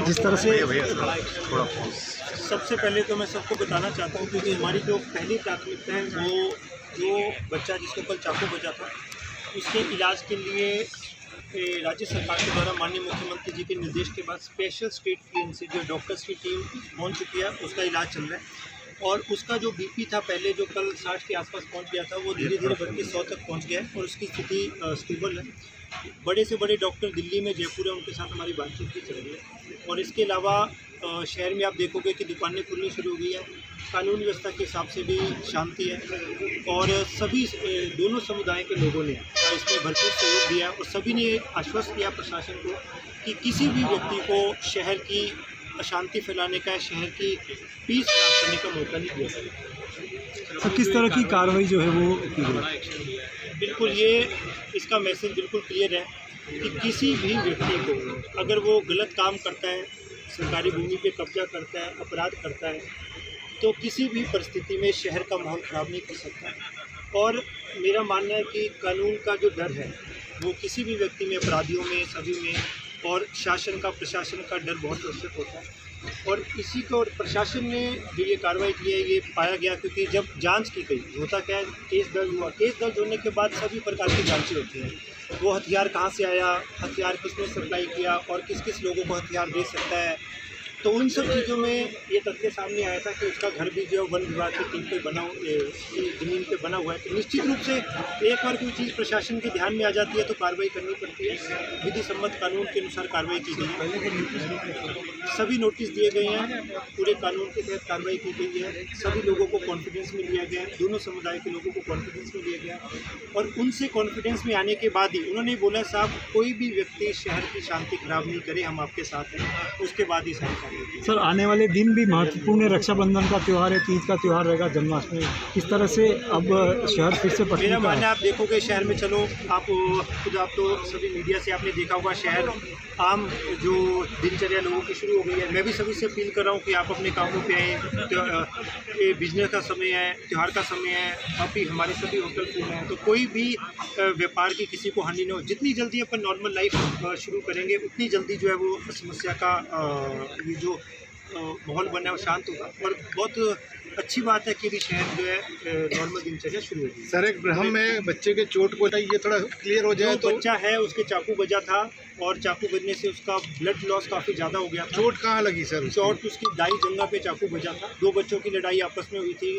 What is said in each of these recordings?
जिस तरह से थोड़ा सबसे पहले तो मैं सबको बताना चाहता हूँ, क्योंकि हमारी जो पहली प्राथमिकता है वो जो बच्चा जिसको कल चाकू बजा था उसके इलाज के लिए राज्य सरकार के द्वारा माननीय मुख्यमंत्री जी के निर्देश के बाद स्पेशल स्टेट टीम से जो डॉक्टर्स की टीम पहुंच चुकी है, उसका इलाज चल रहा है। और उसका जो बीपी था पहले जो कल 60 के आसपास पहुंच गया था, वो धीरे धीरे बढ़ के 100 तक पहुंच गया है और उसकी स्थिति स्टेबल है। बड़े से बड़े डॉक्टर दिल्ली में, जयपुर है, उनके साथ हमारी बातचीत भी चल रही है। और इसके अलावा शहर में आप देखोगे कि दुकानें खुलनी शुरू हो गई है, कानून व्यवस्था के हिसाब से भी शांति है और सभी दोनों समुदाय के लोगों ने इसमें भरपूर सहयोग दिया और सभी ने आश्वस्त किया प्रशासन को कि किसी भी व्यक्ति को शहर की अशांति फैलाने का, शहर की पीस खराब करने का मौका नहीं दिया जाएगा। तो किस तरह की कार्रवाई जो है वो की गई? बिल्कुल, ये इसका मैसेज बिल्कुल क्लियर है कि किसी भी व्यक्ति को अगर वो गलत काम करता है, सरकारी भूमि पे कब्जा करता है, अपराध करता है, तो किसी भी परिस्थिति में शहर का माहौल ख़राब नहीं कर सकता। और मेरा मानना है कि कानून का जो डर है वो किसी भी व्यक्ति में, अपराधियों में, सभी में, और शासन का, प्रशासन का डर बहुत आवश्यक होता है। और इसी को प्रशासन ने जो ये कार्रवाई की है, ये पाया गया क्योंकि जब जांच की गई, होता क्या है, केस दर्ज हुआ, केस दर्ज होने के बाद सभी प्रकार की जांचें होती हैं। वो हथियार कहाँ से आया, हथियार किसने सप्लाई किया और किस किस लोगों को हथियार दे सकता है, तो उन सब चीज़ों में ये तथ्य सामने आया था कि उसका घर भी जो वन विभाग की टीम पे बना, ज़मीन पे बना हुआ है। तो निश्चित रूप से एक बार कोई चीज़ प्रशासन के ध्यान में आ जाती है तो कार्रवाई करनी पड़ती है। विधि सम्मत कानून के अनुसार कार्रवाई की गई है, सभी नोटिस दिए गए हैं, पूरे कानून के तहत कार्रवाई की गई है, सभी लोगों को कॉन्फिडेंस में लिया गया है, दोनों समुदाय के लोगों को कॉन्फिडेंस में लिया गया और उनसे कॉन्फिडेंस में आने के बाद ही उन्होंने बोला, साहब कोई भी व्यक्ति शहर की शांति खराब नहीं करे, हम आपके साथ हैं। उसके बाद ही सारी। सर, आने वाले दिन भी महत्वपूर्ण है, रक्षाबंधन का त्यौहार है, तीज का त्यौहार रहेगा, जन्माष्टमी, किस तरह से अब शहर फिर से मेरा मानना है, आप देखोगे शहर में, चलो आप खुद, आप तो सभी मीडिया से आपने देखा होगा, शहर आम जो दिनचर्या लोगों की शुरू हो गई है। मैं भी सभी से अपील कर रहा हूँ कि आप अपने कामों पे आएँ, ये बिजनेस का समय है, त्यौहार का समय है, अभी हमारे सभी होटल खुल रहे हैं, तो कोई भी व्यापार की किसी को हानि न हो। जितनी जल्दी अपन नॉर्मल लाइफ शुरू करेंगे उतनी जल्दी जो है वो समस्या का ये जो माहौल बना है वो शांत होगा और बहुत अच्छी बात है कि भी शहर जो है नॉर्मल दिनचर्या शुरू होगी। सर, एक ब्रह्म में बच्चे के चोट को ये थोड़ा क्लियर हो जाए। तो बच्चा है, उसके चाकू बजा था और चाकू बजने से उसका ब्लड लॉस काफ़ी ज़्यादा हो गया। चोट कहाँ लगी सर? चोट उसकी दाई जंगा पे चाकू बजा था। दो बच्चों की लड़ाई आपस में हुई थी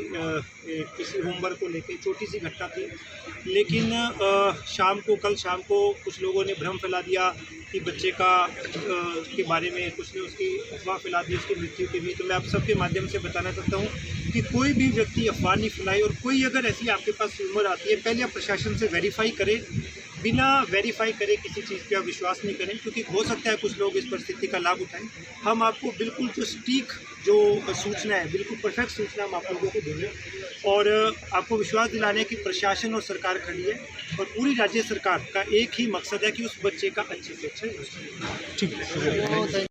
किसी होमवर्क को लेके, छोटी सी घटना थी, लेकिन कल शाम को कुछ लोगों ने भ्रम फैला दिया कि बच्चे का के बारे में, कुछ ने उसकी अफवाह फैला दी उसकी मृत्यु के भी। तो मैं आप सबके माध्यम से बताना चाहता हूँ कि कोई भी व्यक्ति अफवाह नहीं फैलाए और कोई अगर ऐसी आपके पास र्यूमर आती है, पहले आप प्रशासन से वेरीफाई करें। बिना वेरीफाई करे किसी चीज़ पे आप विश्वास नहीं करें, क्योंकि हो सकता है कुछ लोग इस परिस्थिति का लाभ उठाएं। हम आपको बिल्कुल जो सटीक जो सूचना है, बिल्कुल परफेक्ट सूचना हम आप लोगों को देंगे और आपको विश्वास दिलाने की प्रशासन और सरकार खड़ी है और पूरी राज्य सरकार का एक ही मकसद है कि उस बच्चे का अच्छे से अच्छा। ठीक है।